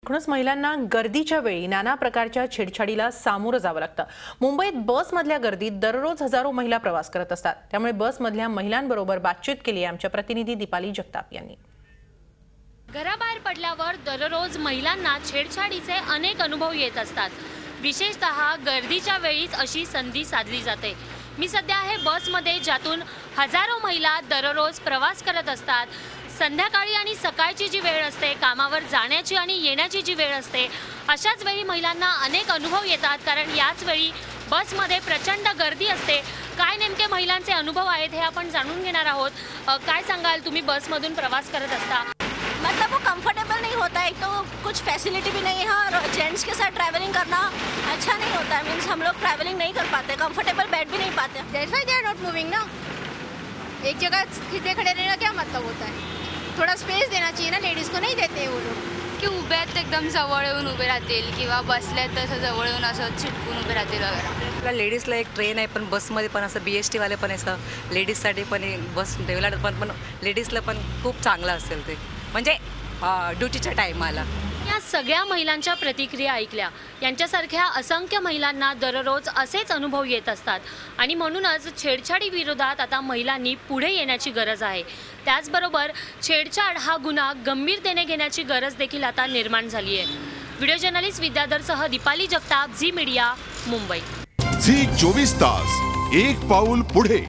म्हणूनच महिलांना गर्दीच्या वेळी नाना प्रकारच्या छेडछाडीला सामोरं जावं लागतं। मुंबईत बसमधल्या गर्दीत दररोज हजारो महिला प्रवास करत असतात। त्यामुळे बसमधल्या महिलांबरोबर बातचीत केली आमच्या प्रतिनिधी दीपाली जगताप यांनी। घराबाहेर पडल्यावर दररोज महिलांना छेडछाडीचे अनेक अनुभव येत असतात। विशेषतः गर्दीच्या वेळीच अशी संधी साधली जाते। मी सध्या आहे बसमध्ये, ज्यातून हजारो महिला दररोज प्रवास करत असतात। संध्याकाळी आणि सकाळची जी वेळ असते, कामावर जाण्याची आणि येण्याची जी वेळ असते, अशाच वेळी महिलांना अनेक अनुभव येतात, कारण याच वेळी बसमध्ये प्रचंड गर्दी असते। काय नेमके महिलांचे अनुभव आहेत हे आपण जाणून घेणार आहोत। काय सांगाल, तुम्ही बसमधून प्रवास करत असता? मतलब वो कंफर्टेबल नहीं होता है, तो कुछ फैसिलिटी भी नहीं है और जेंट्स के साथ ट्रैवलिंग करना अच्छा नहीं होता है। मीन्स हम लोग ट्रैवलिंग नहीं कर पाते, कंफर्टेबल बैठ भी नहीं पाते। That's why they are not moving ना। एक जगह सीधे खड़े रहने का क्या मतलब होता है? थोड़ा स्पेस देना चाहिए ना, लेडीज को नहीं देते वो लोग की उभे आहेत एकदम जवळ येऊन उभे राहतील किंवा बसले तर जवळ येऊन असं चिटकून उभे राहतील वगैरे। लेडीजला एक ट्रेन आहे, पण बसमध्ये पण असं BST वाले पण असं लेडीजसाठी पण बस डेव्हलप पण लेडीजला पण खूप चांगलं असेल ते, म्हणजे ड्युटीच्या टायमाला। या सगळ्या महिलांच्या प्रतिक्रिया ऐकल्या। यांच्यासारख्या असंख्य महिलांना दररोज असेच अनुभव येत असतात आणि म्हणूनच छेडछाडी विरोधात आता महिलांनी पुढे येण्याची गरज आहे। त्याचबरोबर छेडछाड हा गुन्हा गंभीरतेने घेण्याची गरज देखील आता निर्माण झाली आहे। व्हिडिओ जर्नलिस्ट विद्याधरसह दीपाली जगताप, झी मीडिया, मुंबई। झी 24 तास, एक पाऊल पुढे।